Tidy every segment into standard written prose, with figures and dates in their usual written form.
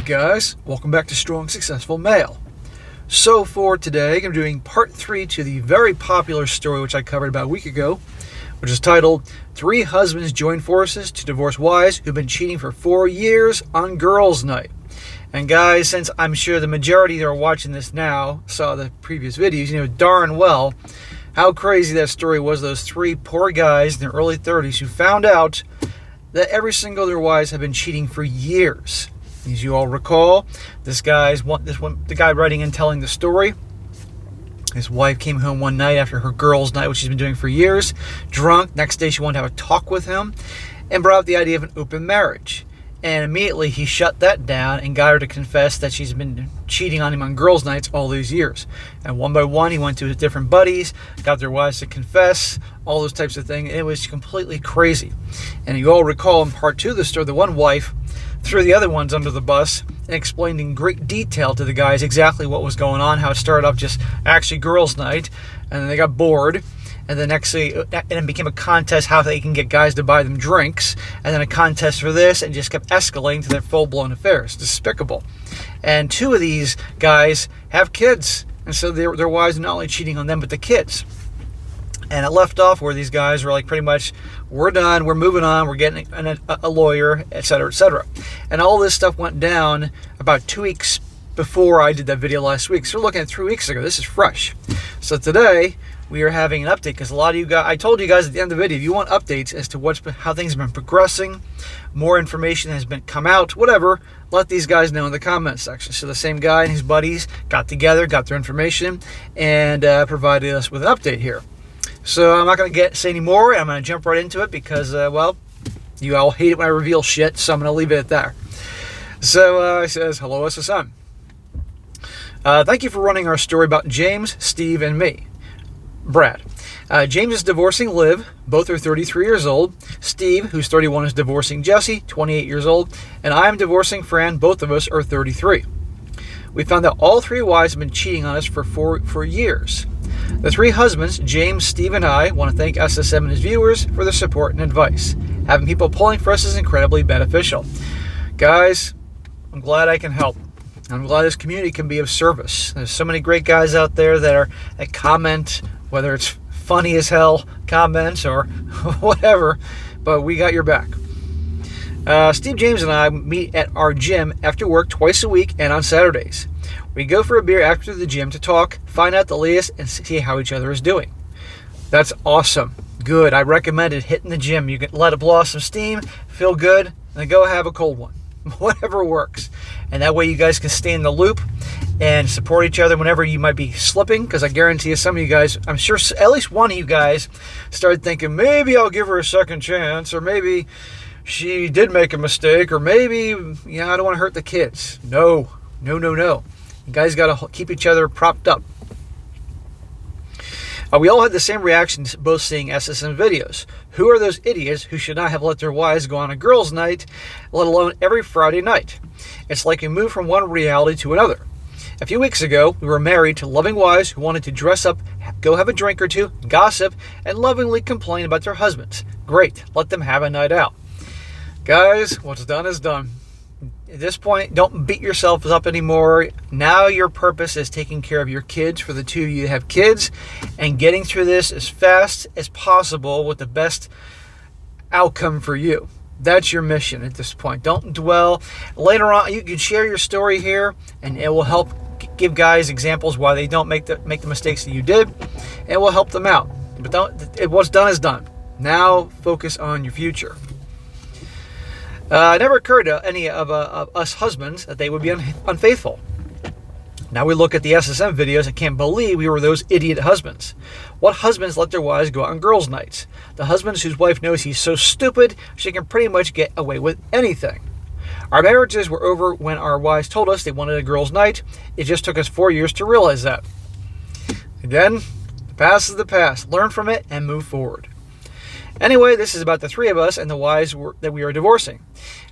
up, guys? Welcome back to Strong Successful Male. So for today, I'm doing part 3 to the very popular story which I covered about a week ago, which is titled, 3 Husbands Join Forces to Divorce Wives Who've Been Cheating for 4 Years on Girls' Night. And guys, since I'm sure the majority that are watching this now saw the previous videos, you know darn well how crazy that story was. Those 3 poor guys in their early 30s who found out that every single of their wives have been cheating for years. As you all recall, the guy writing and telling the story, his wife came home one night after her girls' night, which she's been doing for years, drunk. Next day she wanted to have a talk with him and brought up the idea of an open marriage. And immediately he shut that down and got her to confess that she's been cheating on him on girls' nights all these years. And one by one he went to his different buddies, got their wives to confess, all those types of things. It was completely crazy. And you all recall in part 2 of the story, the one wife threw the other ones under the bus and explained in great detail to the guys exactly what was going on, how it started off just actually girls' night, and then they got bored, and then it became a contest how they can get guys to buy them drinks, and then a contest for this, and just kept escalating to their full-blown affairs. Despicable. And 2 of these guys have kids, and so their wives are not only cheating on them, but the kids. And it left off where these guys were like, pretty much, we're done, we're moving on, we're getting a lawyer, etc., etc. And all this stuff went down about 2 weeks before I did that video last week. So we're looking at 3 weeks ago. This is fresh. So today, we are having an update because a lot of you guys, I told you guys at the end of the video, if you want updates as to how things have been progressing, more information has been come out, whatever, let these guys know in the comments section. So the same guy and his buddies got together, got their information, and provided us with an update here. So I'm not going to say any more. I'm going to jump right into it because, well, you all hate it when I reveal shit, so I'm going to leave it at that. So it says, hello, SSM. Thank you for running our story about James, Steve, and me. Brad. James is divorcing Liv. Both are 33 years old. Steve, who's 31, is divorcing Jesse, 28 years old. And I am divorcing Fran. Both of us are 33. We found that all 3 wives have been cheating on us for years. The 3 husbands, James, Steve, and I, want to thank SSM and his viewers for their support and advice. Having people pulling for us is incredibly beneficial. Guys, I'm glad I can help. I'm glad this community can be of service. There's so many great guys out there that comment, whether it's funny as hell comments or whatever, but we got your back. Steve, James, and I meet at our gym after work twice a week and on Saturdays. We go for a beer after the gym to talk, find out the latest, and see how each other is doing. That's awesome. Good. I recommend it. Hitting the gym. You can let it blow off some steam, feel good, and then go have a cold one. Whatever works. And that way you guys can stay in the loop and support each other whenever you might be slipping, because I guarantee you some of you guys, I'm sure at least one of you guys started thinking, maybe I'll give her a second chance, or maybe she did make a mistake, or maybe, I don't want to hurt the kids. No. You guys got to keep each other propped up. We all had the same reactions both seeing SSM videos. Who are those idiots who should not have let their wives go on a girls' night, let alone every Friday night? It's like we move from one reality to another. A few weeks ago, we were married to loving wives who wanted to dress up, go have a drink or two, gossip, and lovingly complain about their husbands. Great, let them have a night out. Guys, what's done is done. At this point, don't beat yourselves up anymore. Now your purpose is taking care of your kids for the 2 of you that have kids and getting through this as fast as possible with the best outcome for you. That's your mission at this point. Don't dwell. Later on, you can share your story here, and it will help give guys examples why they don't make the mistakes that you did. It will help them out. But what's done is done. Now focus on your future. It never occurred to any of us husbands that they would be unfaithful. Now we look at the SSM videos and can't believe we were those idiot husbands. What husbands let their wives go out on girls' nights? The husbands whose wife knows he's so stupid she can pretty much get away with anything. Our marriages were over when our wives told us they wanted a girls' night. It just took us 4 years to realize that. Again, the past is the past. Learn from it and move forward. Anyway, this is about the 3 of us and the wives that we are divorcing.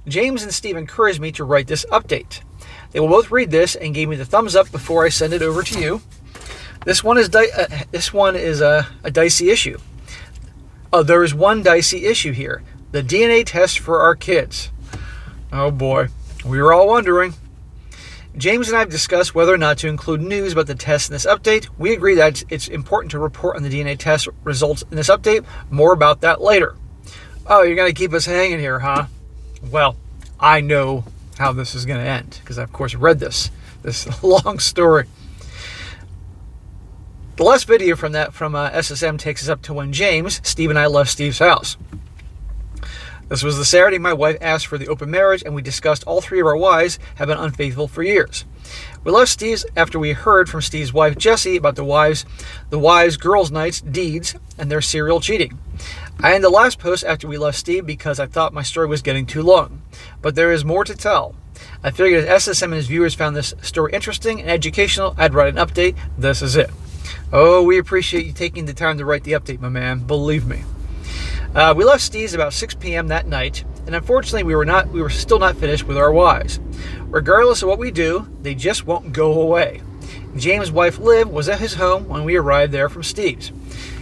James and Steve encouraged me to write this update. They will both read this and gave me the thumbs up before I send it over to you. This one is a dicey issue. There is one dicey issue here. The DNA test for our kids. Oh boy. We were all wondering. James and I have discussed whether or not to include news about the test in this update. We agree that it's important to report on the DNA test results in this update. More about that later. Oh, you're going to keep us hanging here, huh? Well, I know how this is going to end because I, of course, read this long story. The last video from SSM takes us up to when Steve and I left Steve's house. This was the Saturday my wife asked for the open marriage, and we discussed all three of our wives have been unfaithful for years. We left Steve's after we heard from Steve's wife, Jessie, about the wives' girls' nights, deeds, and their serial cheating. I ended the last post after we left Steve because I thought my story was getting too long. But there is more to tell. I figured if SSM and his viewers found this story interesting and educational, I'd write an update. This is it. Oh, we appreciate you taking the time to write the update, my man. Believe me. We left Steve's about 6 p.m. that night, and unfortunately we were still not finished with our wives. Regardless of what we do, they just won't go away. James' wife Liv was at his home when we arrived there from Steve's.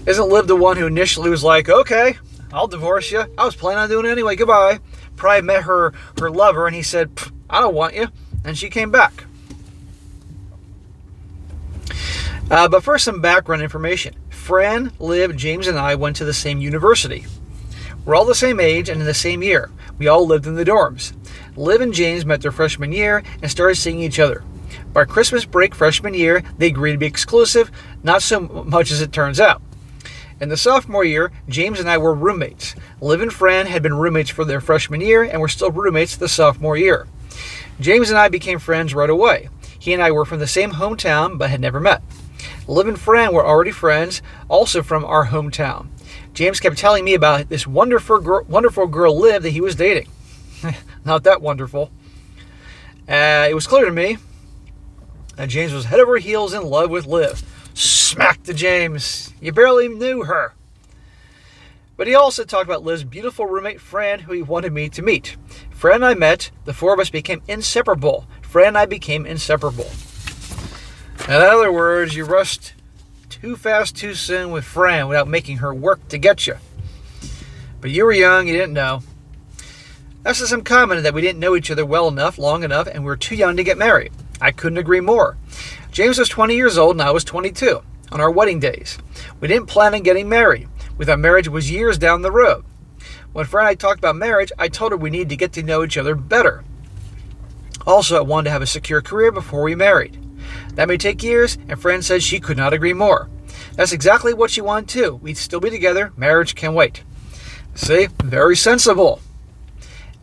Isn't Liv the one who initially was like, okay, I'll divorce you. I was planning on doing it anyway, goodbye. Probably met her lover and he said, I don't want you, and she came back. But first, some background information. Fran, Liv, James, and I went to the same university. We're all the same age and in the same year. We all lived in the dorms. Liv and James met their freshman year and started seeing each other. By Christmas break freshman year, they agreed to be exclusive, not so much as it turns out. In the sophomore year, James and I were roommates. Liv and Fran had been roommates for their freshman year and were still roommates the sophomore year. James and I became friends right away. He and I were from the same hometown but had never met. Liv and Fran were already friends, also from our hometown. James kept telling me about this wonderful girl Liv that he was dating. Not that wonderful. It was clear to me that James was head over heels in love with Liv. Smack to James. You barely knew her. But he also talked about Liv's beautiful roommate Fran, who he wanted me to meet. Fran and I met. The four of us became inseparable. Fran and I became inseparable. In other words, you rushed too fast, too soon with Fran without making her work to get you. But you were young, you didn't know. SSM commented that we didn't know each other well enough, long enough, and we were too young to get married. I couldn't agree more. James was 20 years old and I was 22 on our wedding days. We didn't plan on getting married. We thought marriage was years down the road. When Fran and I talked about marriage, I told her we needed to get to know each other better. Also, I wanted to have a secure career before we married. That may take years, and Fran said she could not agree more. That's exactly what she wanted too. We'd still be together. Marriage can wait. See? Very sensible.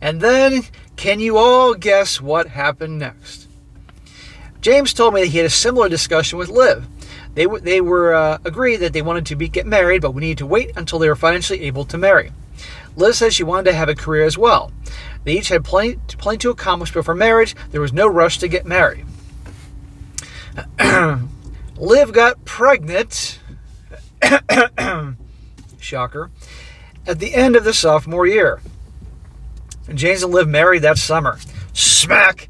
And then, can you all guess what happened next? James told me that he had a similar discussion with Liv. They were agreed that they wanted to get married, but we needed to wait until they were financially able to marry. Liv said she wanted to have a career as well. They each had plenty to accomplish before marriage. There was no rush to get married. Liv got pregnant, shocker, at the end of the sophomore year. James and Liv married that summer. Smack!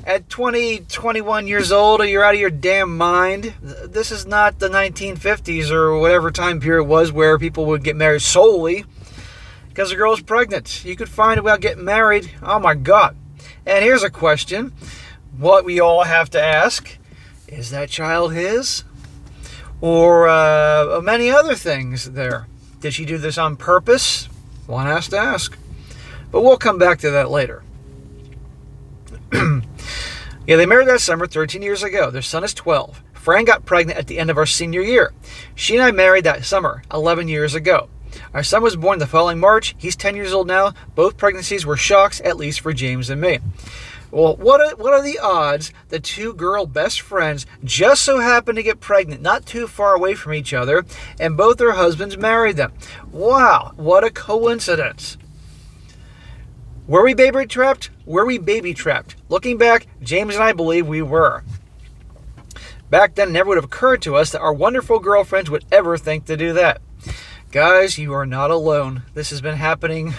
At 20, 21 years old, you're out of your damn mind. This is not the 1950s or whatever time period it was where people would get married solely because the girl's pregnant. You could find a way to get married. Oh my God. And here's a question. What we all have to ask. Is that child his? Or many other things there. Did she do this on purpose? One has to ask. But we'll come back to that later. Yeah, they married that summer 13 years ago. Their son is 12. Fran got pregnant at the end of our senior year. She and I married that summer 11 years ago. Our son was born the following March. He's 10 years old now. Both pregnancies were shocks, at least for James and me. Well, what are the odds that two girl best friends just so happened to get pregnant not too far away from each other, and both their husbands married them? Wow, what a coincidence. Were we baby trapped? Were we baby trapped? Looking back, James and I believe we were. Back then, it never would have occurred to us that our wonderful girlfriends would ever think to do that. Guys, you are not alone. This has been happening,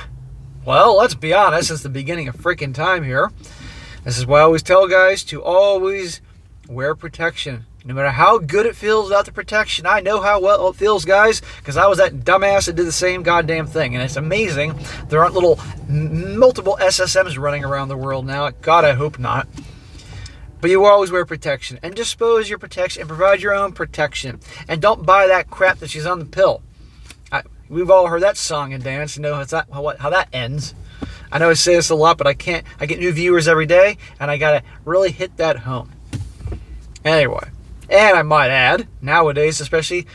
well, let's be honest, since the beginning of freaking time here. This is why I always tell guys to always wear protection. No matter how good it feels without the protection, I know how well it feels, guys, because I was that dumbass that did the same goddamn thing. And it's amazing there aren't multiple SSMs running around the world now. God, I hope not. But you will always wear protection and dispose your protection and provide your own protection. And don't buy that crap that she's on the pill. We've all heard that song and dance. You know how that ends. I know I say this a lot, but I can't. I get new viewers every day, and I gotta really hit that home. Anyway, and I might add, nowadays, especially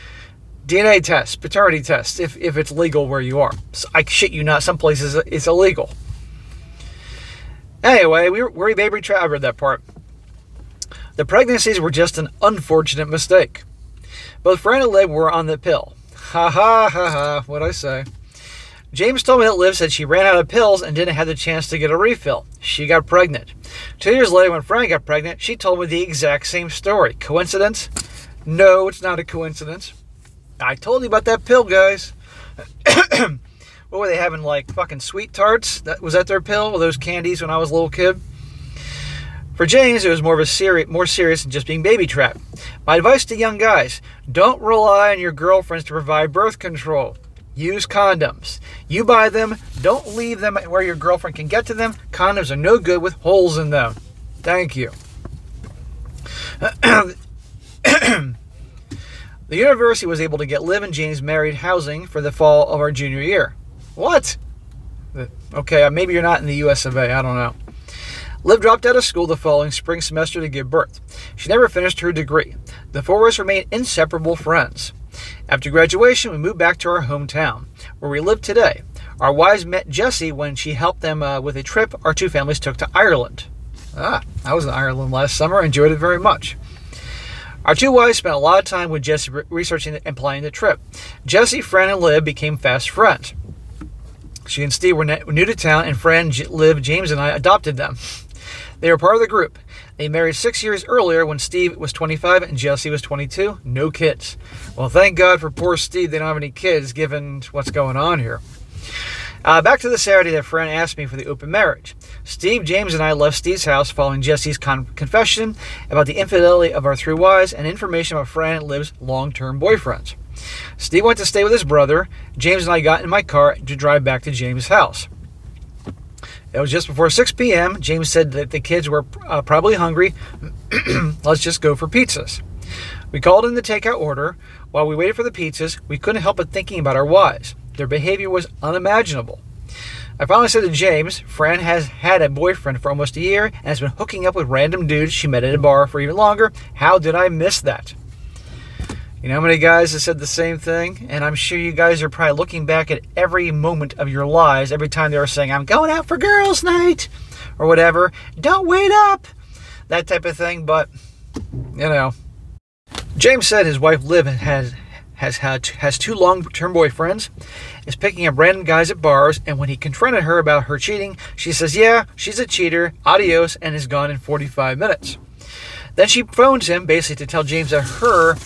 DNA tests, paternity tests, if it's legal where you are. So I shit you not, some places it's illegal. Anyway, we baby trapped. I read that part. The pregnancies were just an unfortunate mistake. Both Fran and Liv were on the pill. Ha ha ha ha, what'd I say? James told me that Liv said she ran out of pills and didn't have the chance to get a refill. She got pregnant. 2 years later, when Fran got pregnant, she told me the exact same story. Coincidence? No, it's not a coincidence. I told you about that pill, guys. What were they having, like fucking sweet tarts? Was that their pill? Or those candies when I was a little kid? For James, it was more serious than just being baby trapped. My advice to young guys, don't rely on your girlfriends to provide birth control. Use condoms. You buy them, don't leave them where your girlfriend can get to them. Condoms are no good with holes in them. Thank you. The university was able to get Liv and James married housing for the fall of our junior year. What? Okay, maybe you're not in the US of A, I don't know. Liv dropped out of school the following spring semester to give birth. She never finished her degree. The four of us remained inseparable friends. After graduation, we moved back to our hometown, where we live today. Our wives met Jessie when she helped them with a trip our two families took to Ireland. I was in Ireland last summer, enjoyed it very much. Our two wives spent a lot of time with Jessie researching and planning the trip. Jessie, Fran, and Liv became fast friends. She and Steve were new to town, and Fran, Liv, James, and I adopted them. They were part of the group. They married 6 years earlier when Steve was 25 and Jessie was 22. No kids. Well, thank God for poor Steve. They don't have any kids, given what's going on here. Back to the Saturday that Fran asked me for the open marriage. Steve, James, and I left Steve's house following Jessie's confession about the infidelity of our three wives and information about Fran and Liv's long-term boyfriends. Steve went to stay with his brother. James and I got in my car to drive back to James' house. It was just before 6 p.m. James said that the kids were probably hungry. Let's just go for pizzas. We called in the takeout order. While we waited for the pizzas, we couldn't help but thinking about our wives. Their behavior was unimaginable. I finally said to James, Fran has had a boyfriend for almost a year and has been hooking up with random dudes she met at a bar for even longer. How did I miss that? You know how many guys have said the same thing? And I'm sure you guys are probably looking back at every moment of your lives, every time they were saying, I'm going out for girls' night, or whatever. Don't wait up. That type of thing, but, you know. James said his wife Liv has two long-term boyfriends, is picking up random guys at bars, and when he confronted her about her cheating, she says, yeah, she's a cheater, adios, and is gone in 45 minutes. Then she phones him, basically to tell James that her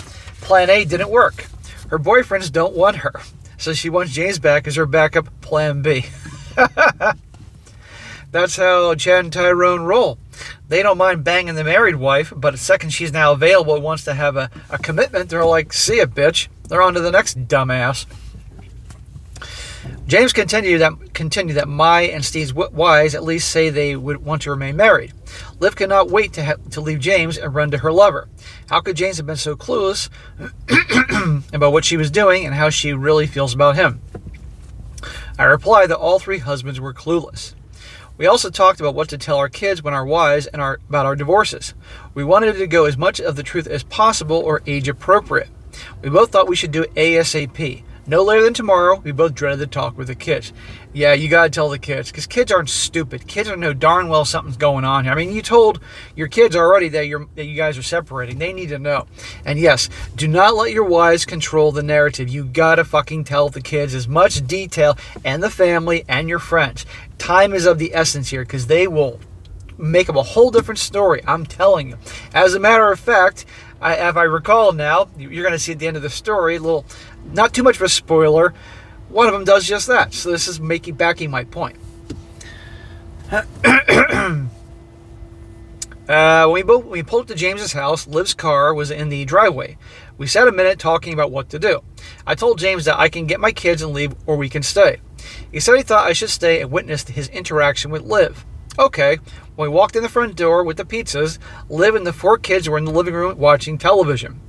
Plan A didn't work. Her boyfriends don't want her, so she wants James back as her backup Plan B. That's how Chad and Tyrone roll. They don't mind banging the married wife, but the second she's now available and wants to have a commitment, they're like, see ya, bitch. They're on to the next dumbass. James continued that my and Steve's wives at least say they would want to remain married. Liv cannot wait to leave James and run to her lover. How could James have been so clueless about what she was doing and how she really feels about him? I replied that all three husbands were clueless. We also talked about what to tell our kids when our wives and about our divorces. We wanted to go as much of the truth as possible or age appropriate. We both thought we should do it ASAP. No later than tomorrow. We both dreaded the talk with the kids. Yeah, you gotta tell the kids, because kids aren't stupid. Kids know darn well something's going on here. I mean, you told your kids already that you guys are separating. They need to know. And yes, do not let your wives control the narrative. You gotta fucking tell the kids as much detail, and the family and your friends. Time is of the essence here, because they will make up a whole different story. I'm telling you. As a matter of fact, if I recall now, you're going to see at the end of the story, not too much of a spoiler, one of them does just that. So this is backing my point. When we pulled up to James's house, Liv's car was in the driveway. We sat a minute talking about what to do. I told James that I can get my kids and leave, or we can stay. He said he thought I should stay and witness his interaction with Liv. Okay, When we walked in the front door with the pizzas, Liv and the 4 kids were in the living room watching television.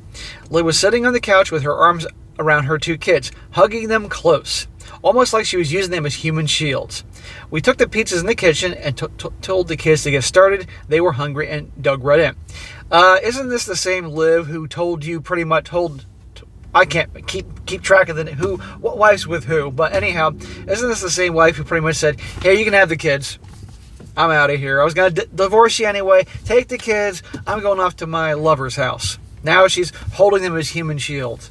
Liv was sitting on the couch with her arms around her 2 kids, hugging them close, almost like she was using them as human shields. We took the pizzas in the kitchen and told the kids to get started. They were hungry and dug right in. Isn't this the same Liv who told you pretty much I can't keep track of what wife's with who, but anyhow, isn't this the same wife who pretty much said, "Here, you can have the kids. I'm out of here. I was going to divorce you anyway. Take the kids. I'm going off to my lover's house." Now she's holding them as human shields.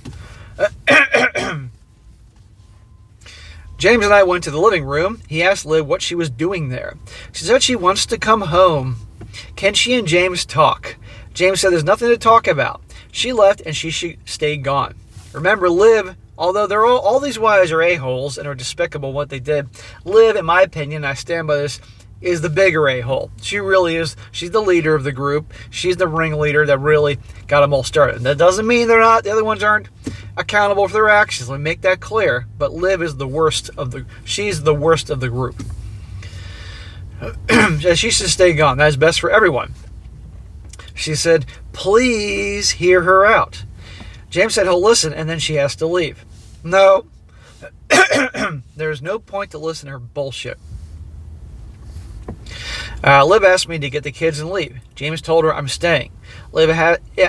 James and I went to the living room. He asked Liv what she was doing there. She said she wants to come home. Can she and James talk? James said there's nothing to talk about. She left and she should stay gone. Remember, Liv, although they're all these wives are a-holes and are despicable what they did, Liv, in my opinion, I stand by this, is the bigger a-hole. She really is. She's the leader of the group. She's the ringleader that really got them all started. And that doesn't mean the other ones aren't accountable for their actions. Let me make that clear. But Liv is she's the worst of the group. She should stay gone. That is best for everyone. She said, please hear her out. James said he'll listen, and then she has to leave. No. There's no point to listen to her bullshit. Liv asked me to get the kids and leave. James told her I'm staying. Liv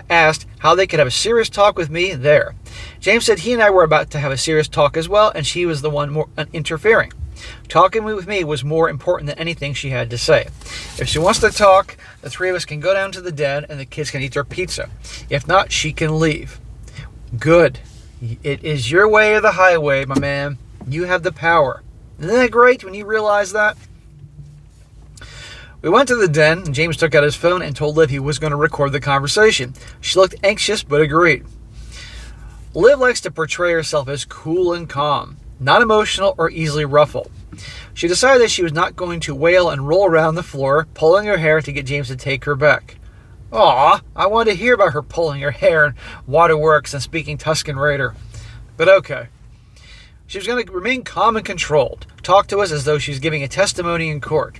asked how they could have a serious talk with me there. James said he and I were about to have a serious talk as well, and she was the one more interfering. Talking with me was more important than anything she had to say. If she wants to talk, the 3 of us can go down to the den and the kids can eat their pizza. If not, she can leave. Good. It is your way or the highway, my man. You have the power. Isn't that great when you realize that? We went to the den, and James took out his phone and told Liv he was going to record the conversation. She looked anxious, but agreed. Liv likes to portray herself as cool and calm, not emotional or easily ruffled. She decided that she was not going to wail and roll around the floor, pulling her hair to get James to take her back. Aw, I wanted to hear about her pulling her hair and waterworks and speaking Tuscan Raider. But okay. She was going to remain calm and controlled, talk to us as though she was giving a testimony in court.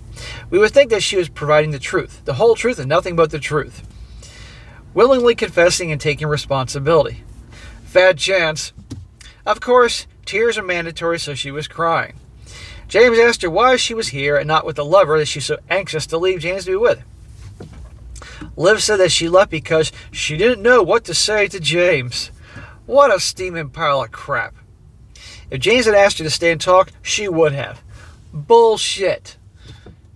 We would think that she was providing the truth, the whole truth and nothing but the truth. Willingly confessing and taking responsibility. Fat chance. Of course, tears are mandatory, so she was crying. James asked her why she was here and not with the lover that she's so anxious to leave James to be with. Liv said that she left because she didn't know what to say to James. What a steaming pile of crap. If James had asked her to stay and talk, she would have. Bullshit.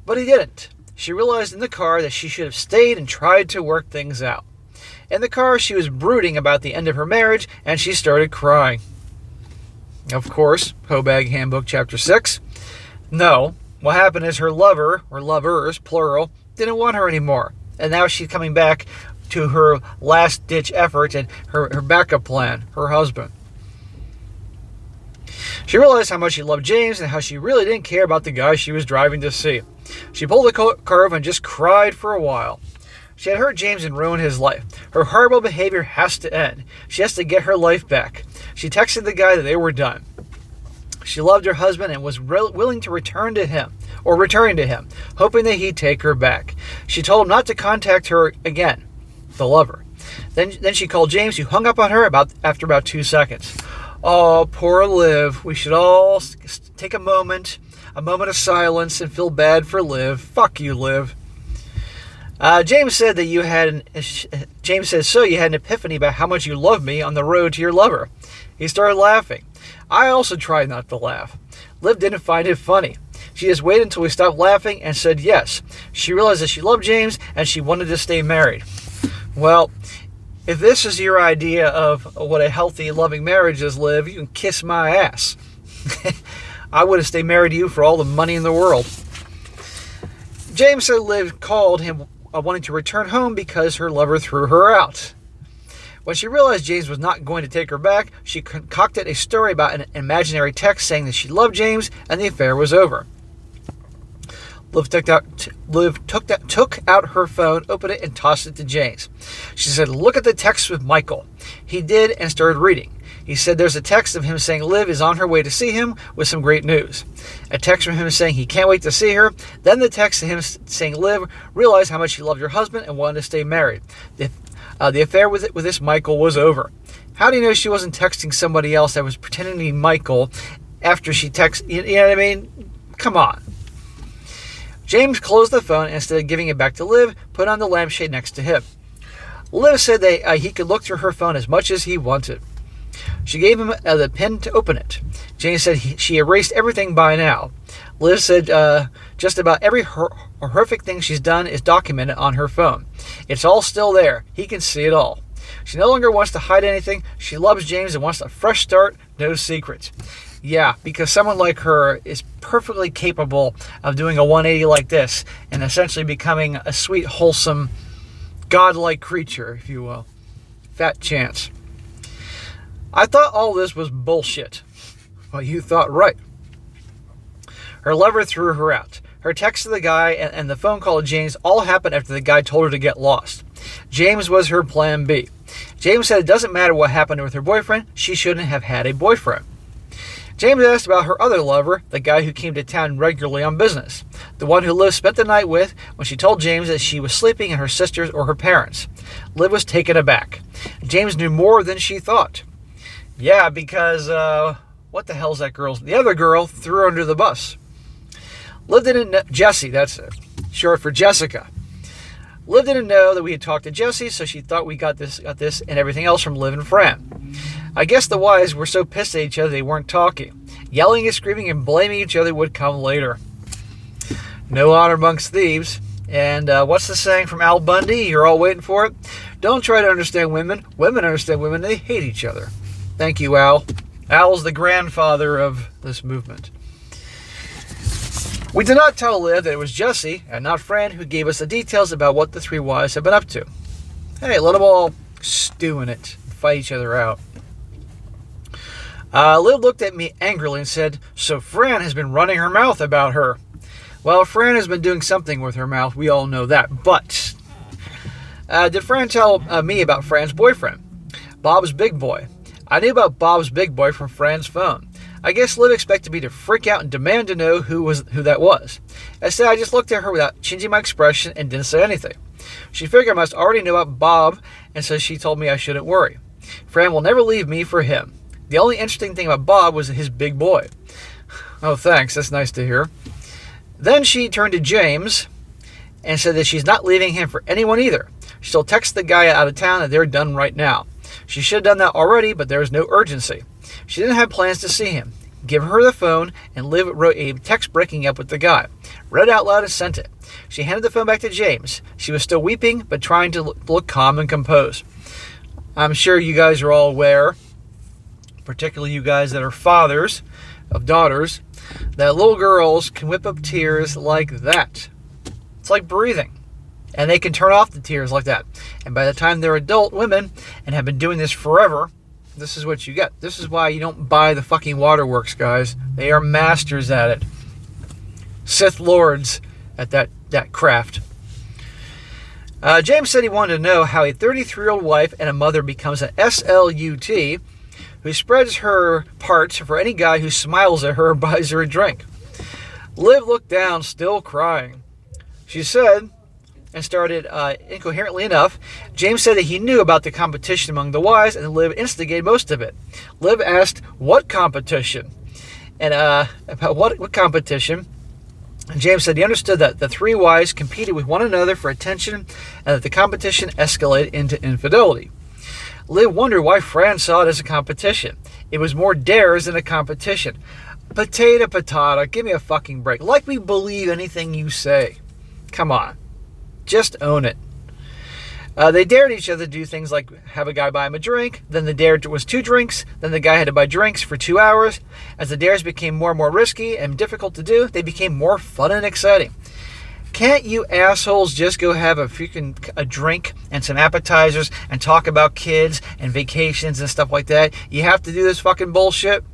But he didn't. She realized in the car that she should have stayed and tried to work things out. In the car, she was brooding about the end of her marriage, and she started crying. Of course, Hobag Handbook Chapter 6. No, what happened is her lover, or lovers, plural, didn't want her anymore. And now she's coming back to her last-ditch effort and her backup plan, her husband. She realized how much she loved James and how she really didn't care about the guy she was driving to see. She pulled the curve and just cried for a while. She had hurt James and ruined his life. Her horrible behavior has to end. She has to get her life back. She texted the guy that they were done. She loved her husband and was willing to returning to him, hoping that he'd take her back. She told him not to contact her again, the lover. Then she called James, who hung up on her after about 2 seconds. Oh, poor Liv. We should all take a moment of silence and feel bad for Liv. Fuck you, Liv. James said that you had an epiphany about how much you love me on the road to your lover. He started laughing. I also tried not to laugh. Liv didn't find it funny. She just waited until we stopped laughing and said yes. She realized that she loved James and she wanted to stay married. Well, if this is your idea of what a healthy, loving marriage is, Liv, you can kiss my ass. I would have stayed married to you for all the money in the world. James said Liv called him wanting to return home because her lover threw her out. When she realized James was not going to take her back, she concocted a story about an imaginary text saying that she loved James and the affair was over. Liv took out her phone, opened it, and tossed it to James. She said, look at the text with Michael. He did and started reading. He said there's a text of him saying Liv is on her way to see him with some great news. A text from him saying he can't wait to see her. Then the text of him saying Liv realized how much he loved her husband and wanted to stay married. The affair with this Michael was over. How do you know she wasn't texting somebody else that was pretending to be Michael after she texted? You know what I mean? Come on. James closed the phone and instead of giving it back to Liv, put on the lampshade next to him. Liv said that he could look through her phone as much as he wanted. She gave him the pin to open it. James said she erased everything by now. Liv said just about every horrific thing she's done is documented on her phone. It's all still there. He can see it all. She no longer wants to hide anything. She loves James and wants a fresh start, no secrets. Yeah, because someone like her is perfectly capable of doing a 180 like this and essentially becoming a sweet, wholesome, godlike creature, if you will. Fat chance. I thought all this was bullshit. Well, you thought right. Her lover threw her out. Her text to the guy and the phone call to James all happened after the guy told her to get lost. James was her plan B. James said it doesn't matter what happened with her boyfriend, she shouldn't have had a boyfriend. James asked about her other lover, the guy who came to town regularly on business. The one who Liv spent the night with when she told James that she was sleeping in her sister's or her parents'. Liv was taken aback. James knew more than she thought. Yeah, because, what the hell's that girl's? The other girl threw her under the bus. Liv didn't know, Jessie, that's short for Jessica. Liv didn't know that we had talked to Jessie, so she thought we got this and everything else from Liv and Fran. I guess the wives were so pissed at each other they weren't talking. Yelling and screaming and blaming each other would come later. No honor amongst thieves. And what's the saying from Al Bundy? You're all waiting for it? Don't try to understand women. Women understand women. They hate each other. Thank you, Al. Al's the grandfather of this movement. We did not tell Liv that it was Jessie and not Fran who gave us the details about what the three wives had been up to. Hey, let them all stew in it and fight each other out. Liv looked at me angrily and said, so Fran has been running her mouth about her. Well, Fran has been doing something with her mouth. We all know that. But did Fran tell me about Fran's boyfriend? Bob's big boy. I knew about Bob's big boy from Fran's phone. I guess Liv expected me to freak out and demand to know who that was. Instead, I just looked at her without changing my expression and didn't say anything. She figured I must already know about Bob, and so she told me I shouldn't worry. Fran will never leave me for him. The only interesting thing about Bob was his big boy. Oh, thanks. That's nice to hear. Then she turned to James and said that she's not leaving him for anyone either. She'll text the guy out of town that they're done right now. She should have done that already, but there was no urgency. She didn't have plans to see him. Give her the phone, and Liv wrote a text breaking up with the guy. Read it out loud and sent it. She handed the phone back to James. She was still weeping, but trying to look calm and composed. I'm sure you guys are all aware, particularly you guys that are fathers of daughters, that little girls can whip up tears like that. It's like breathing. And they can turn off the tears like that. And by the time they're adult women and have been doing this forever, this is what you get. This is why you don't buy the fucking waterworks, guys. They are masters at it. Sith Lords at that craft. James said he wanted to know how a 33-year-old wife and a mother becomes an SLUT who spreads her parts for any guy who smiles at her or buys her a drink. Liv looked down, still crying. She said, and started incoherently enough, James said that he knew about the competition among the wives, and Liv instigated most of it. Liv asked, what competition? And about what competition? And James said he understood that the three wives competed with one another for attention, and that the competition escalated into infidelity. Liv wondered why Fran saw it as a competition. It was more dares than a competition. Potato, give me a fucking break. Like we believe anything you say. Come on. Just own it. They dared each other to do things like have a guy buy him a drink. Then the dare was 2 drinks. Then the guy had to buy drinks for 2 hours. As the dares became more and more risky and difficult to do, they became more fun and exciting. Can't you assholes just go have a drink and some appetizers and talk about kids and vacations and stuff like that? You have to do this fucking bullshit?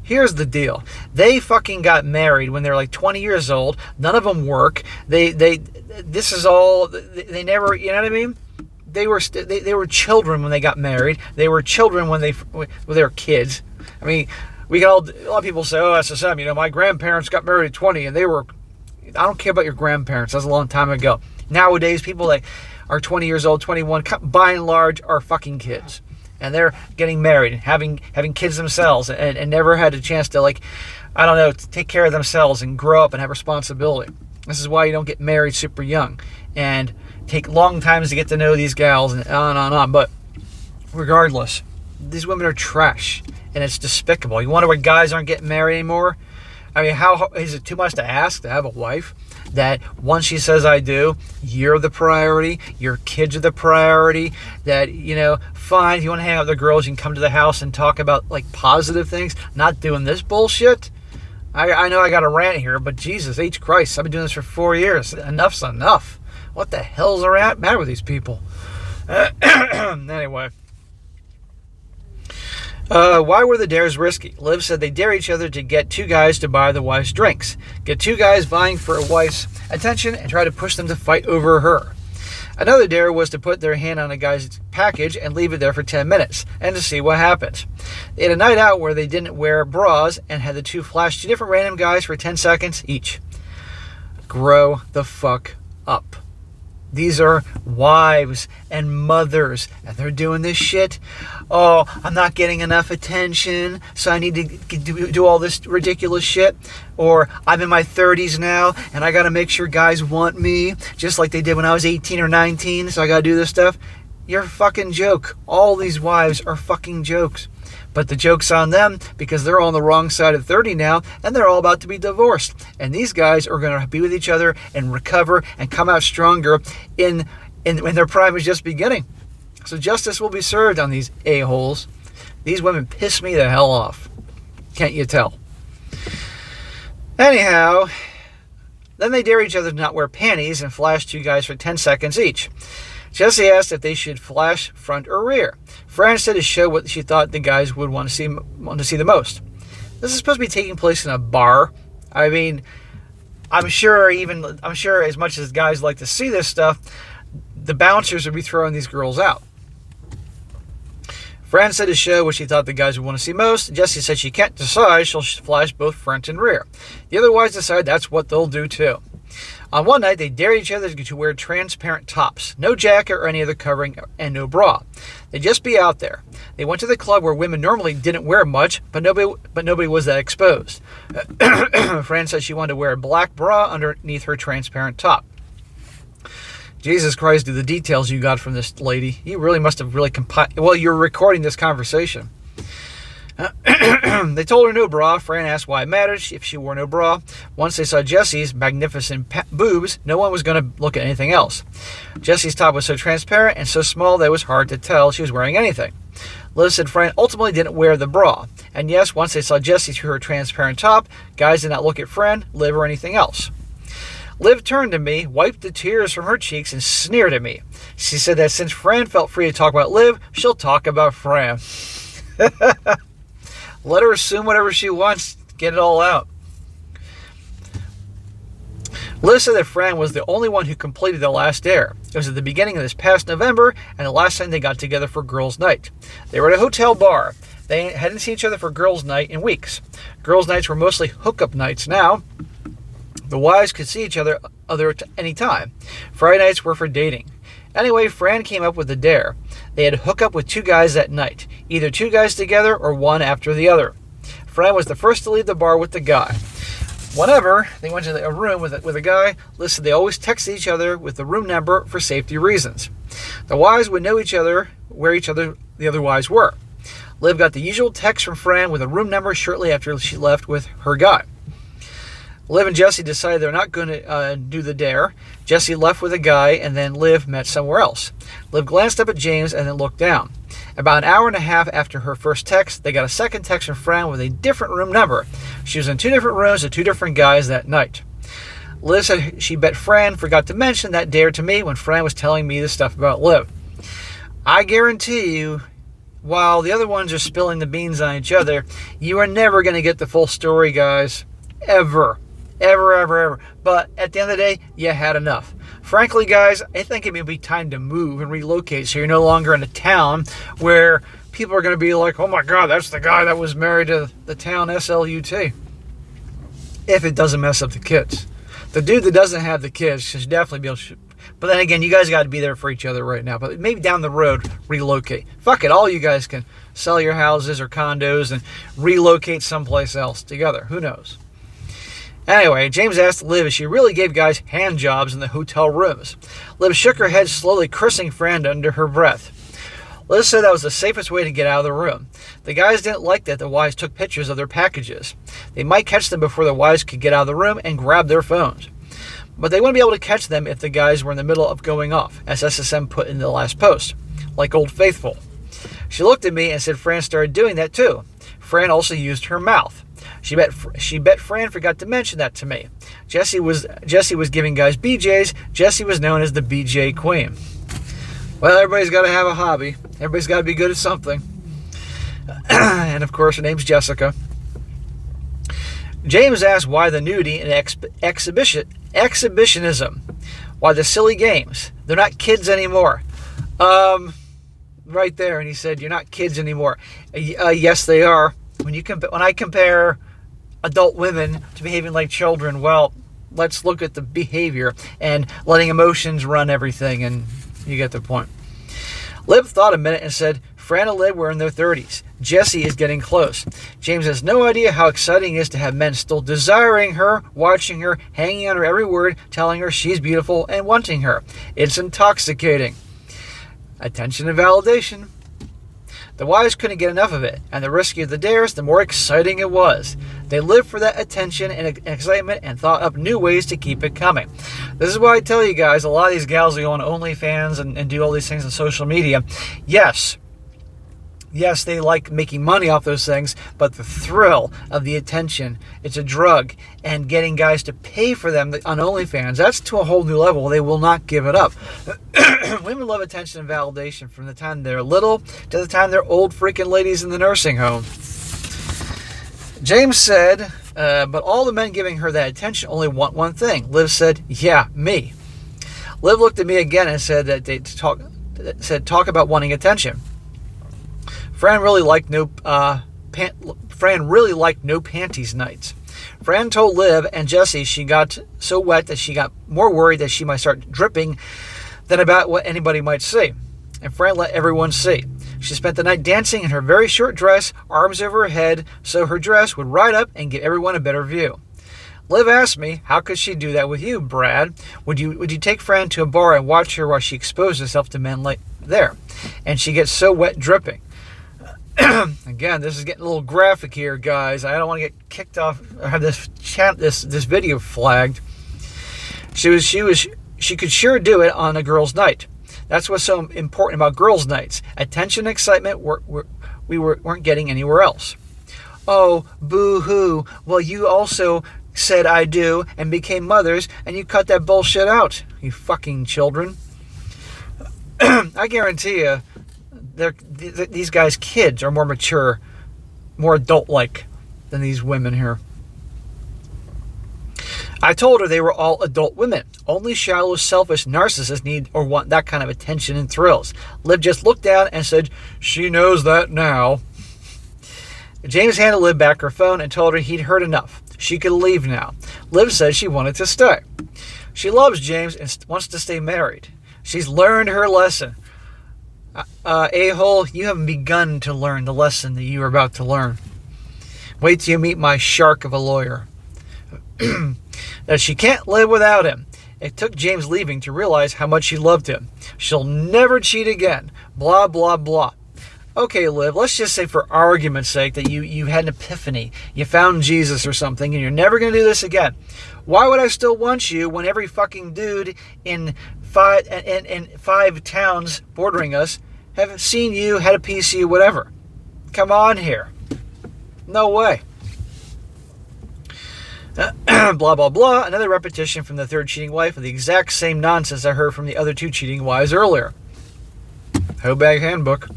Here's the deal. They fucking got married when they're like 20 years old. None of them work. This is all, they never, you know what I mean? they were children when they got married. They were children when they were kids. I mean, a lot of people say, oh, SSM, my grandparents got married at 20 and they were, I don't care about your grandparents. That's a long time ago. Nowadays, people that are 20 years old, 21, by and large, are fucking kids. And they're getting married and having kids themselves and never had a chance to, take care of themselves and grow up and have responsibility. This is why you don't get married super young and take long times to get to know these gals and on and on. But regardless, these women are trash and it's despicable. You wonder why guys aren't getting married anymore? I mean, how is it too much to ask to have a wife that once she says I do, you're the priority, your kids are the priority, that, fine, if you want to hang out with the girls, you can come to the house and talk about positive things, not doing this bullshit? I know I got a rant here, but Jesus H. Christ, I've been doing this for 4 years. Enough's enough. What the hell's the matter with these people? Anyway. Why were the dares risky? Liv said they dare each other to get two guys to buy the wife's drinks. Get two guys vying for a wife's attention and try to push them to fight over her. Another dare was to put their hand on a guy's package and leave it there for 10 minutes and to see what happens. They had a night out where they didn't wear bras and had the two flash 2 different random guys for 10 seconds each. Grow the fuck up. These are wives and mothers, and they're doing this shit. Oh, I'm not getting enough attention, so I need to do all this ridiculous shit. Or I'm in my 30s now, and I got to make sure guys want me, just like they did when I was 18 or 19, so I got to do this stuff. You're a fucking joke. All these wives are fucking jokes. But the joke's on them because they're on the wrong side of 30 now and they're all about to be divorced. And these guys are going to be with each other and recover and come out stronger when their prime is just beginning. So justice will be served on these a-holes. These women piss me the hell off. Can't you tell? Anyhow, then they dare each other to not wear panties and flash two guys for 10 seconds each. Jessie asked if they should flash front or rear. Fran said to show what she thought the guys would want to see the most. This is supposed to be taking place in a bar. I mean, I'm sure as much as guys like to see this stuff, the bouncers would be throwing these girls out. Fran said to show what she thought the guys would want to see most. Jessie said she can't decide. She'll flash both front and rear. The other wives decide that's what they'll do too. On one night, they dared each other to wear transparent tops, no jacket or any other covering, and no bra. They'd just be out there. They went to the club where women normally didn't wear much, but nobody was that exposed. Fran said she wanted to wear a black bra underneath her transparent top. Jesus Christ, do the details you got from this lady. You really must have really compiled. Well, you're recording this conversation. They told her no bra. Fran asked why it mattered if she wore no bra. Once they saw Jessie's magnificent boobs, no one was going to look at anything else. Jessie's top was so transparent and so small that it was hard to tell she was wearing anything. Liz said Fran ultimately didn't wear the bra. And yes, once they saw Jessie through her transparent top, guys did not look at Fran, Liv, or anything else. Liv turned to me, wiped the tears from her cheeks, and sneered at me. She said that since Fran felt free to talk about Liv, she'll talk about Fran. Let her assume whatever she wants. Get it all out. Liz said that Fran was the only one who completed the last dare. It was at the beginning of this past November, and the last time they got together for girls' night. They were at a hotel bar. They hadn't seen each other for girls' night in weeks. Girls' nights were mostly hookup nights now. The wives could see each other at any time. Friday nights were for dating. Anyway, Fran came up with the dare. They had to hook up with two guys that night. Either two guys together or one after the other. Fran was the first to leave the bar with the guy. Whenever they went to a room with a guy, Liz said they always texted each other with the room number for safety reasons. The wives would know each other, where the other wives were. Liv got the usual text from Fran with a room number shortly after she left with her guy. Liv and Jessie decided they're not going to do the dare. Jessie left with a guy, and then Liv met somewhere else. Liv glanced up at James and then looked down. About an hour and a half after her first text, they got a second text from Fran with a different room number. She was in two different rooms with two different guys that night. Liv said she bet Fran forgot to mention that dare to me when Fran was telling me the stuff about Liv. I guarantee you, while the other ones are spilling the beans on each other, you are never going to get the full story, guys. Ever. Ever. But at the end of the day, you had enough. Frankly, guys, I think it may be time to move and relocate so you're no longer in a town where people are going to be like, oh my God, that's the guy that was married to the town SLUT. If it doesn't mess up the kids. The dude that doesn't have the kids should definitely be able to. But then again, you guys got to be there for each other right now. But maybe down the road, relocate. Fuck it, all you guys can sell your houses or condos and relocate someplace else together. Who knows? Anyway, James asked Liv if she really gave guys hand jobs in the hotel rooms. Liv shook her head slowly, cursing Fran under her breath. Liz said that was the safest way to get out of the room. The guys didn't like that the wives took pictures of their packages. They might catch them before the wives could get out of the room and grab their phones. But they wouldn't be able to catch them if the guys were in the middle of going off, as SSM put in the last post, like Old Faithful. She looked at me and said Fran started doing that too. Fran also used her mouth. She bet Fran forgot to mention that to me. Jessie was giving guys BJs. Jessie was known as the BJ Queen. Well, everybody's got to have a hobby. Everybody's got to be good at something. And of course, her name's Jessica. James asked why the nudity and exhibitionism. Why the silly games? They're not kids anymore. Right there. And he said, you're not kids anymore. Yes, they are. When I compare adult women to behaving like children, well, let's look at the behavior and letting emotions run everything, and you get the point. Lib thought a minute and said, Fran and Lib were in their 30s. Jessie is getting close. James has no idea how exciting it is to have men still desiring her, watching her, hanging on her every word, telling her she's beautiful and wanting her. It's intoxicating. Attention and validation. The wives couldn't get enough of it, and the riskier the dares, the more exciting it was. They lived for that attention and excitement and thought up new ways to keep it coming. This is why I tell you guys, a lot of these gals who go on OnlyFans and do all these things on social media, yes, they like making money off those things, but the thrill of the attention, it's a drug, and getting guys to pay for them on OnlyFans, that's to a whole new level. They will not give it up. Women love attention and validation from the time they're little to the time they're old freaking ladies in the nursing home. James said, but all the men giving her that attention only want one thing. Liv said, yeah, me. Liv looked at me again and said that they talk about wanting attention. Fran really liked no panties nights. Fran told Liv and Jessie she got so wet that she got more worried that she might start dripping than about what anybody might see. And Fran let everyone see. She spent the night dancing in her very short dress, arms over her head, so her dress would ride up and give everyone a better view. Liv asked me, how could she do that with you, Brad? Would you take Fran to a bar and watch her while she exposed herself to men like there? And she gets so wet dripping. Again, this is getting a little graphic here, guys. I don't want to get kicked off or have this video flagged. She could sure do it on a girls' night. That's what's so important about girls' nights. Attention and excitement we weren't getting anywhere else. Oh, boo-hoo. Well, you also said I do and became mothers, and you cut that bullshit out, you fucking children. I guarantee you, these guys' kids are more mature, more adult-like than these women here. I told her they were all adult women. Only shallow, selfish narcissists need or want that kind of attention and thrills. Liv just looked down and said, she knows that now. James handed Liv back her phone and told her he'd heard enough. She could leave now. Liv said she wanted to stay. She loves James and wants to stay married. She's learned her lesson. A-hole, you haven't begun to learn the lesson that you are about to learn. Wait till you meet my shark of a lawyer. That she can't live without him. It took James leaving to realize how much she loved him. She'll never cheat again. Blah, blah, blah. Okay, Liv, let's just say for argument's sake that you had an epiphany. You found Jesus or something and you're never going to do this again. Why would I still want you when every fucking dude in five towns bordering us have seen you, had a piece of you, whatever? Come on here. No way. Blah, blah, blah. Another repetition from the third cheating wife of the exact same nonsense I heard from the other two cheating wives earlier. Hoe Bag Handbook.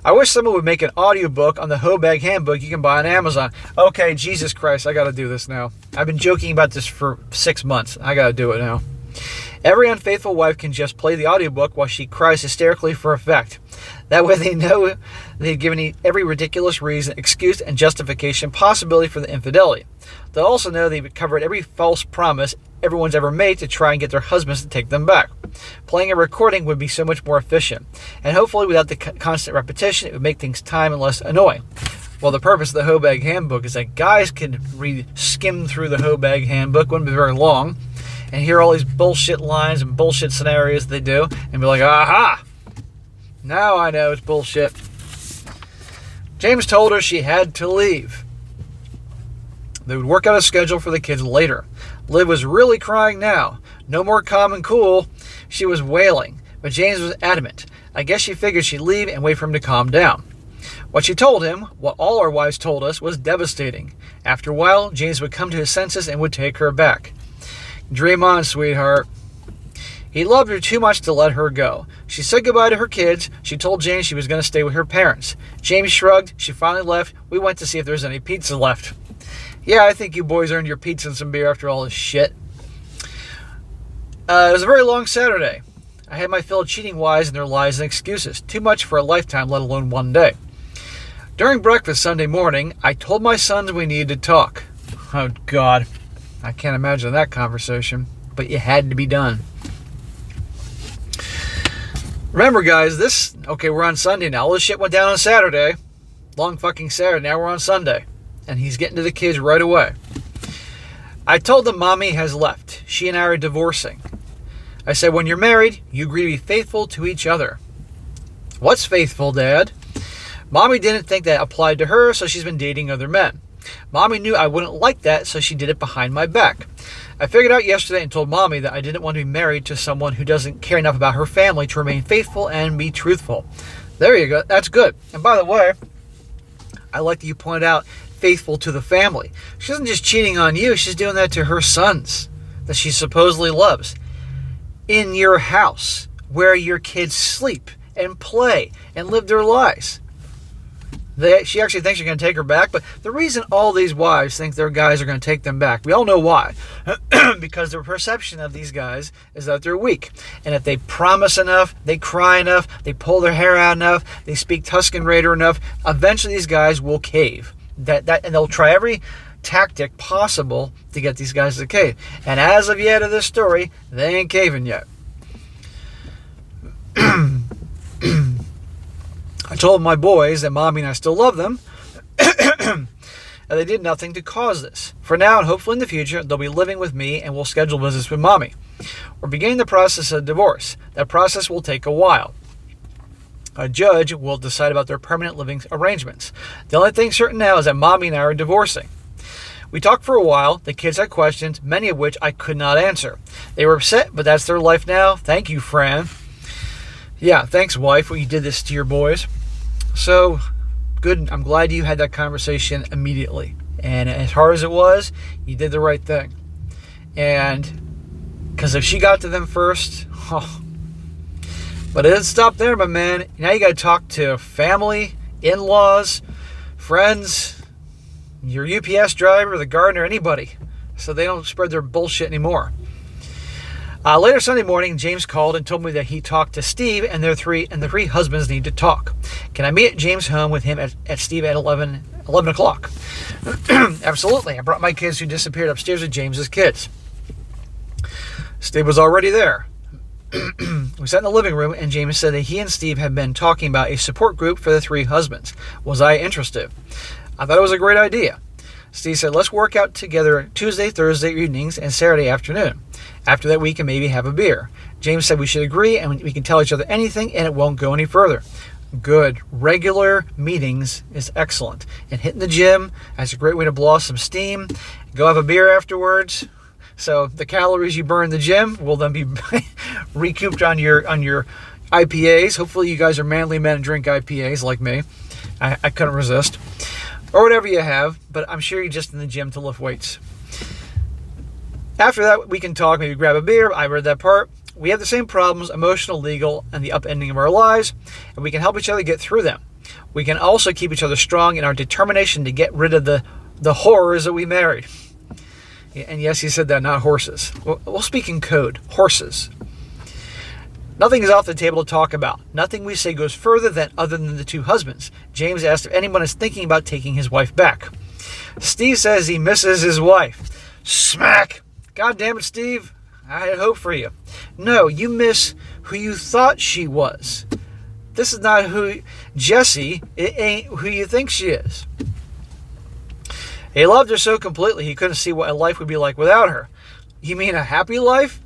I wish someone would make an audiobook on the Hoe Bag Handbook you can buy on Amazon. Okay, Jesus Christ, I got to do this now. I've been joking about this for 6 months. I got to do it now. Every unfaithful wife can just play the audiobook while she cries hysterically for effect. That way they know they've given every ridiculous reason, excuse, and justification possibility for the infidelity. They'll also know they've covered every false promise everyone's ever made to try and get their husbands to take them back. Playing a recording would be so much more efficient, and hopefully without the constant repetition, it would make things time and less annoying. Well, the purpose of the Hoe Bag Handbook is that guys can skim through the Hoe Bag Handbook, wouldn't be very long, and hear all these bullshit lines and bullshit scenarios they do, and be like, aha! Now I know it's bullshit. James told her she had to leave. They would work out a schedule for the kids later. Liv was really crying now. No more calm and cool. She was wailing, but James was adamant. I guess she figured she'd leave and wait for him to calm down. What she told him, what all our wives told us, was devastating. After a while, James would come to his senses and would take her back. Dream on, sweetheart. He loved her too much to let her go. She said goodbye to her kids. She told James she was going to stay with her parents. James shrugged. She finally left. We went to see if there was any pizza left. Yeah, I think you boys earned your pizza and some beer after all this shit. It was a very long Saturday. I had my fill of cheating wives and their lies and excuses. Too much for a lifetime, let alone one day. During breakfast Sunday morning, I told my sons we needed to talk. Oh, God. I can't imagine that conversation, but it had to be done. Remember, guys, we're on Sunday now. All this shit went down on Saturday. Long fucking Saturday. Now we're on Sunday. And he's getting to the kids right away. I told them Mommy has left. She and I are divorcing. I said, when you're married, you agree to be faithful to each other. What's faithful, Dad? Mommy didn't think that applied to her, so she's been dating other men. Mommy knew I wouldn't like that, so she did it behind my back. I figured out yesterday and told Mommy that I didn't want to be married to someone who doesn't care enough about her family to remain faithful and be truthful. There you go. That's good. And by the way, I like that you pointed out faithful to the family. She isn't just cheating on you. She's doing that to her sons that she supposedly loves. In your house, where your kids sleep and play and live their lives. She actually thinks you're going to take her back, but the reason all these wives think their guys are going to take them back, we all know why. Because their perception of these guys is that they're weak. And if they promise enough, they cry enough, they pull their hair out enough, they speak Tuscan Raider enough, eventually these guys will cave. And they'll try every tactic possible to get these guys to cave. And as of yet of this story, they ain't caving yet. I told my boys that Mommy and I still love them, and they did nothing to cause this. For now, and hopefully in the future, they'll be living with me and we'll schedule visits with Mommy. We're beginning the process of divorce. That process will take a while. A judge will decide about their permanent living arrangements. The only thing certain now is that Mommy and I are divorcing. We talked for a while. The kids had questions, many of which I could not answer. They were upset, but that's their life now. Thank you, Fran. Yeah, thanks, wife, when you did this to your boys. So, good. I'm glad you had that conversation immediately. And as hard as it was, you did the right thing. And, because if she got to them first, but it didn't stop there, my man. Now you got to talk to family, in-laws, friends, your UPS driver, the gardener, anybody, so they don't spread their bullshit anymore. Later Sunday morning, James called and told me that he talked to Steve and the three husbands need to talk. Can I meet at James' home with him at Steve at 11 o'clock? Absolutely. I brought my kids who disappeared upstairs with James's kids. Steve was already there. We sat in the living room and James said that he and Steve had been talking about a support group for the three husbands. Was I interested? I thought it was a great idea. Steve said, let's work out together Tuesday, Thursday evenings, and Saturday afternoon. After that, we can maybe have a beer. James said we should agree and we can tell each other anything and it won't go any further. Good. Regular meetings is excellent. And hitting the gym, that's a great way to blow off some steam. Go have a beer afterwards. So the calories you burn in the gym will then be recouped on your IPAs. Hopefully you guys are manly men and drink IPAs like me. I couldn't resist. Or whatever you have, but I'm sure you're just in the gym to lift weights. After that, we can talk, maybe grab a beer. I read that part. We have the same problems, emotional, legal, and the upending of our lives, and we can help each other get through them. We can also keep each other strong in our determination to get rid of the horrors that we married. And yes, he said that, not horses. We'll speak in code. Horses. Nothing is off the table to talk about. Nothing we say goes further than other than the two husbands. James asked if anyone is thinking about taking his wife back. Steve says he misses his wife. Smack! God damn it, Steve. I had hope for you. No, you miss who you thought she was. This is not who Jessie. It ain't who you think she is. He loved her so completely he couldn't see what a life would be like without her. You mean a happy life?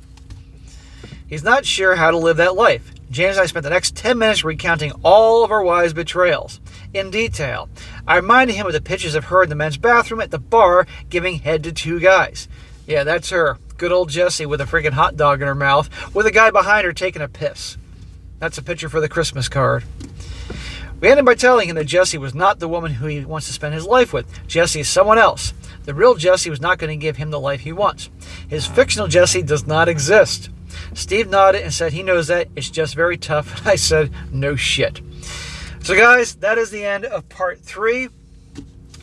He's not sure how to live that life. James and I spent the next 10 minutes recounting all of our wives' betrayals in detail. I reminded him of the pictures of her in the men's bathroom at the bar giving head to two guys. Yeah, that's her. Good old Jessie with a freaking hot dog in her mouth with a guy behind her taking a piss. That's a picture for the Christmas card. We ended by telling him that Jessie was not the woman who he wants to spend his life with. Jessie is someone else. The real Jessie was not going to give him the life he wants. His fictional Jessie does not exist. Steve nodded and said he knows that. It's just very tough. And I said, no shit. So guys, that is the end of part 3.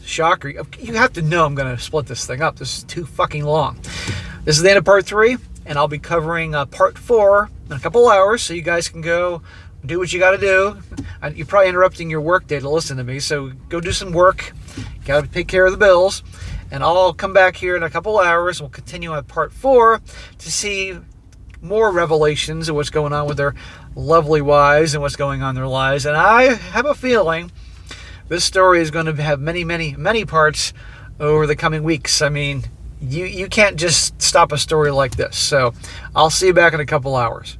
Shocker. You have to know I'm going to split this thing up. This is too fucking long. This is the end of part 3, and I'll be covering part 4 in a couple hours, so you guys can go do what you got to do. You're probably interrupting your work day to listen to me, so go do some work. Got to take care of the bills. And I'll come back here in a couple hours. We'll continue on part 4 to see more revelations of what's going on with their lovely wives and what's going on in their lives. And I have a feeling this story is going to have many, many, many parts over the coming weeks. I mean, you can't just stop a story like this. So I'll see you back in a couple hours.